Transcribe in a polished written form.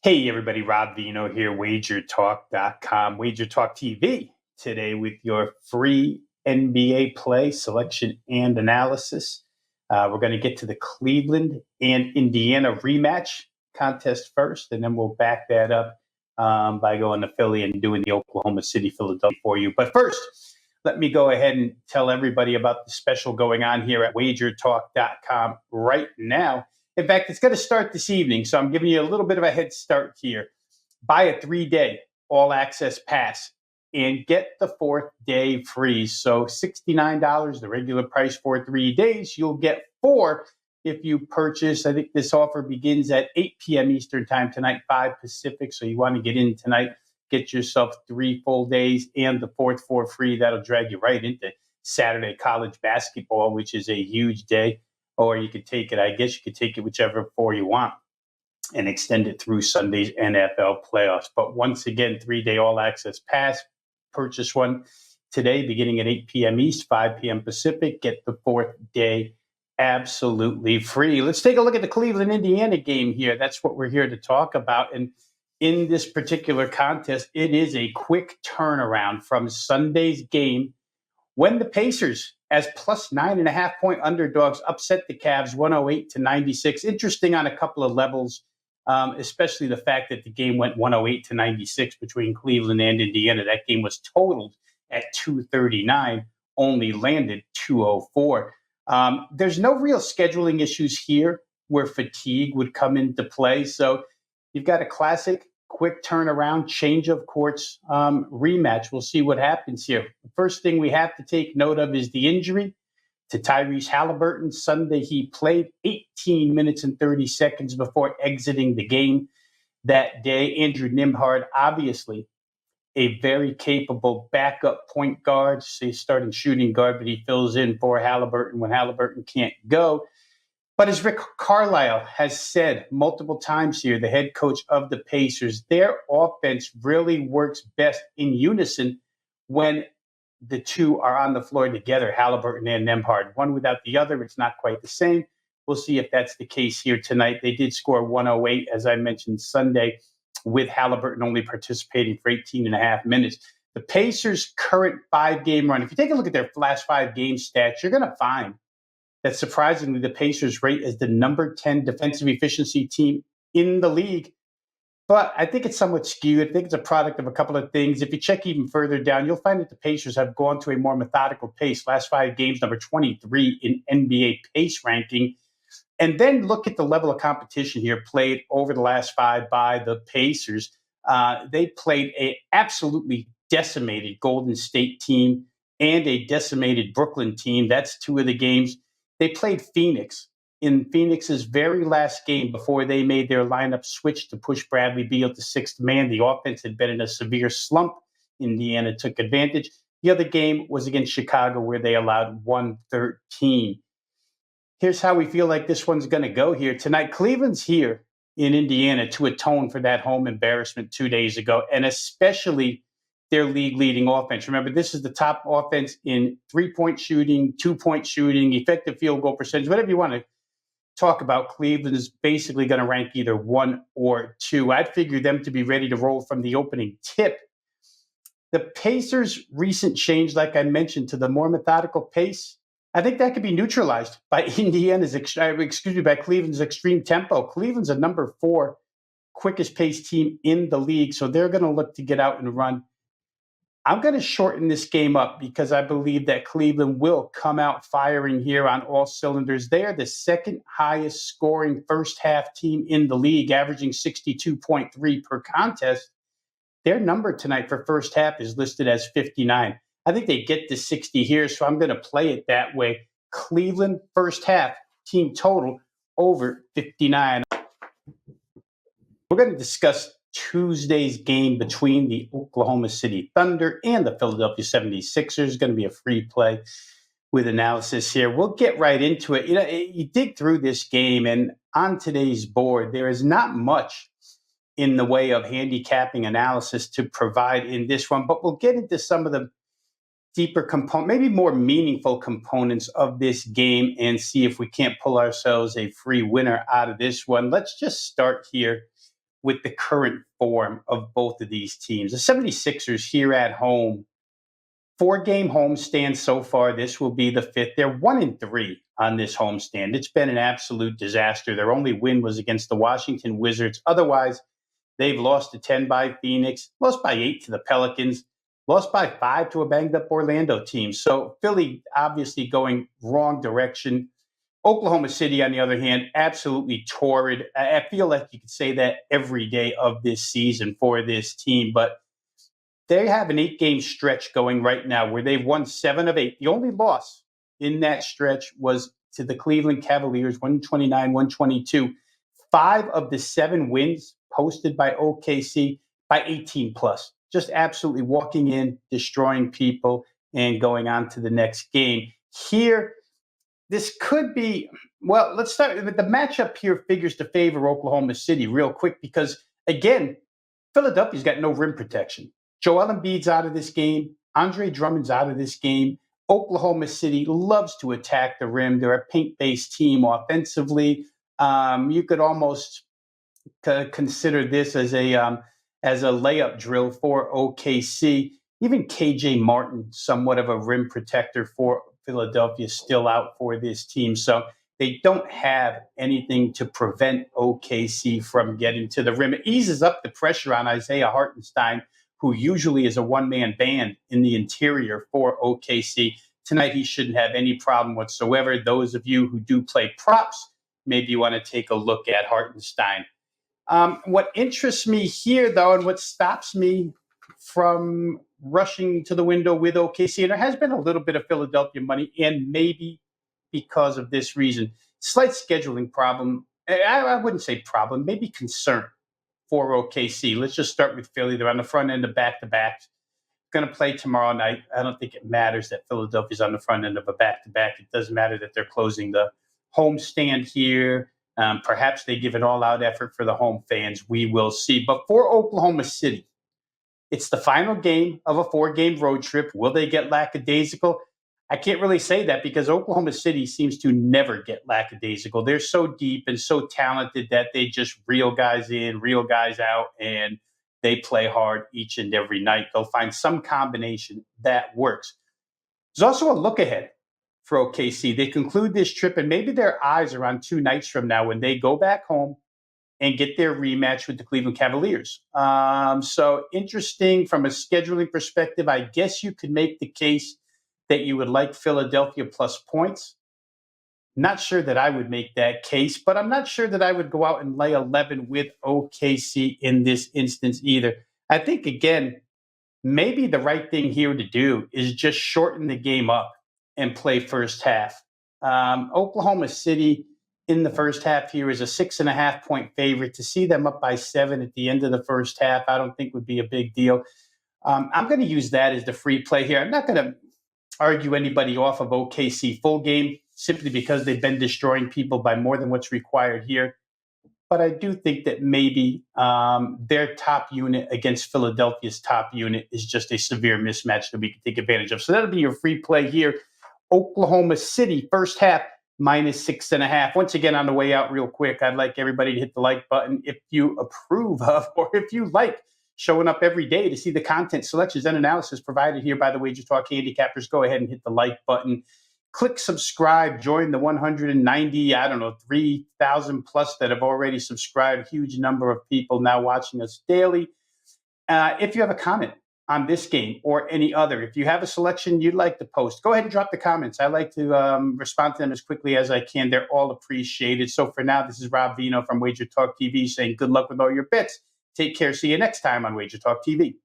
Hey everybody, Rob Veno here, WagerTalk.com, WagerTalk TV, today with your free NBA play selection and analysis. We're going to get to the Cleveland and Indiana rematch contest first, and then we'll back that up by going to Philly and doing the Oklahoma City, Philadelphia for you. But first, let me go ahead and tell everybody about the special going on here at WagerTalk.com right now. In fact, it's going to start this evening, so I'm giving you a little bit of a head start here. Buy a 3-day all-access pass and get the 4th day free. So $69, the regular price for 3 days. You'll get 4 if you purchase. I think this offer begins at 8 p.m. Eastern time tonight, 5 Pacific. So you want to get in tonight, get yourself 3 full days and the 4th for free. That'll drag you right into Saturday college basketball, which is a huge day. Or you could take it, I guess you could take it whichever 4 you want and extend it through Sunday's NFL playoffs. But once again, 3-day all-access pass. Purchase one today beginning at 8 p.m. East, 5 p.m. Pacific. Get the 4th day absolutely free. Let's take a look at the Cleveland, Indiana game here. That's what we're here to talk about. And in this particular contest, it is a quick turnaround from Sunday's game when the Pacers, as plus 9.5 point underdogs, upset the Cavs 108-96. Interesting on a couple of levels, especially the fact that the game went 108-96 between Cleveland and Indiana. That game was totaled at 239, only landed 204. There's no real scheduling issues here where fatigue would come into play. So you've got a classic quick turnaround, change of courts rematch. We'll see what happens here. The first thing we have to take note of is the injury to Tyrese Halliburton. Sunday, he played 18 minutes and 30 seconds before exiting the game that day. Andrew Nembhard, obviously a very capable backup point guard, say starting shooting guard, but he fills in for Halliburton when Halliburton can't go. But as Rick Carlisle has said multiple times here, the head coach of the Pacers, their offense really works best in unison when the two are on the floor together, Halliburton and Nembhard. One without the other, it's not quite the same. We'll see if that's the case here tonight. They did score 108, as I mentioned, Sunday, with Halliburton only participating for 18.5 minutes. The Pacers' current 5-game run, if you take a look at their last 5-game stats, you're going to find that surprisingly, the Pacers rate as the number 10 defensive efficiency team in the league. But I think it's somewhat skewed. I think it's a product of a couple of things. If you check even further down, you'll find that the Pacers have gone to a more methodical pace. Last 5 games, number 23 in NBA pace ranking. And then look at the level of competition here played over the last 5 by the Pacers. They played a absolutely decimated Golden State team and a decimated Brooklyn team. That's 2 of the games. They played Phoenix in Phoenix's very last game before they made their lineup switch to push Bradley Beal to 6th man. The offense had been in a severe slump. Indiana took advantage. The other game was against Chicago, where they allowed 113. Here's how we feel like this one's going to go here tonight. Cleveland's here in Indiana to atone for that home embarrassment 2 days ago, and especially their league-leading offense. Remember, this is the top offense in 3-point shooting, 2-point shooting, effective field goal percentage, whatever you want to talk about. Cleveland is basically going to rank either 1 or 2. I'd figure them to be ready to roll from the opening tip. The Pacers' recent change, like I mentioned, to the more methodical pace, I think that could be neutralized by by Cleveland's extreme tempo. Cleveland's a number 4 quickest pace team in the league, so they're going to look to get out and run. I'm going to shorten this game up because I believe that Cleveland will come out firing here on all cylinders. They are the second highest scoring first half team in the league, averaging 62.3 per contest. Their number tonight for first half is listed as 59. I think they get to 60 here, so I'm going to play it that way. Cleveland first half team total over 59. We're going to discuss Tuesday's game between the Oklahoma City Thunder and the Philadelphia 76ers. Going to be a free play with analysis here. We'll get right into it. You dig through this game, and on today's board, there is not much in the way of handicapping analysis to provide in this one, but we'll get into some of the deeper component, maybe more meaningful components of this game and see if we can't pull ourselves a free winner out of this one. Let's just start here with the current form of both of these teams. The 76ers here at home, 4-game homestand so far. This will be the fifth. They're 1-3 on this homestand. It's been an absolute disaster. Their only win was against the Washington Wizards. Otherwise, they've lost to 10 by Phoenix, lost by 8 to the Pelicans, lost by 5 to a banged-up Orlando team. So Philly obviously going wrong direction. Oklahoma City, on the other hand, absolutely torrid. I feel like you could say that every day of this season for this team, but they have an 8-game stretch going right now where they've won 7 of 8. The only loss in that stretch was to the Cleveland Cavaliers, 129-122. 5 of the 7 wins posted by OKC by 18 plus. Just absolutely walking in, destroying people, and going on to the next game. Here, this could be, well, let's start. The matchup here figures to favor Oklahoma City real quick because, again, Philadelphia's got no rim protection. Joel Embiid's out of this game. Andre Drummond's out of this game. Oklahoma City loves to attack the rim. They're a paint-based team offensively. You could almost consider this as a layup drill for OKC. Even KJ Martin, somewhat of a rim protector for Philadelphia, still out for this team. So they don't have anything to prevent OKC from getting to the rim. It eases up the pressure on Isaiah Hartenstein, who usually is a one-man band in the interior for OKC. Tonight, he shouldn't have any problem whatsoever. Those of you who do play props, maybe you want to take a look at Hartenstein. What interests me here, though, and what stops me from rushing to the window with OKC, and there has been a little bit of Philadelphia money, and maybe because of this reason, slight scheduling problem. I wouldn't say problem, maybe concern for OKC. Let's just start with Philly. They're on the front end of back-to-backs. Going to play tomorrow night. I don't think it matters that Philadelphia's on the front end of a back-to-back. It does matter that they're closing the homestand here. Perhaps they give an all-out effort for the home fans. We will see. But for Oklahoma City, it's the final game of a 4-game road trip. Will they get lackadaisical? I can't really say that because Oklahoma City seems to never get lackadaisical. They're so deep and so talented that they just reel guys in, reel guys out, and they play hard each and every night. They'll find some combination that works. There's also a look ahead for OKC. They conclude this trip, and maybe their eyes are on 2 nights from now when they go back home and get their rematch with the Cleveland Cavaliers. So interesting from a scheduling perspective. I guess you could make the case that you would like Philadelphia plus points. Not sure that I would make that case, but I'm not sure that I would go out and lay 11 with OKC in this instance either. I think, again, maybe the right thing here to do is just shorten the game up and play first half. Oklahoma City in the first half here is a 6.5-point favorite. To see them up by 7 at the end of the first half, I don't think would be a big deal. I'm going to use that as the free play here. I'm not going to argue anybody off of OKC full game simply because they've been destroying people by more than what's required here. But I do think that maybe their top unit against Philadelphia's top unit is just a severe mismatch that we can take advantage of. So that'll be your free play here. Oklahoma City, first half, -6.5. Once again, on the way out real quick, I'd like everybody to hit the like button if you approve of or if you like showing up every day to see the content, selections, and analysis provided here by the WagerTalk handicappers. Go ahead and hit the like button. Click subscribe. Join the 3,000 plus that have already subscribed. Huge number of people now watching us daily. If you have a comment on this game or any other, if you have a selection you'd like to post, go ahead and drop the comments. I like to respond to them as quickly as I can. They're all appreciated. So for now, this is Rob Veno from WagerTalk TV saying good luck with all your bets. Take care. See you next time on WagerTalk TV.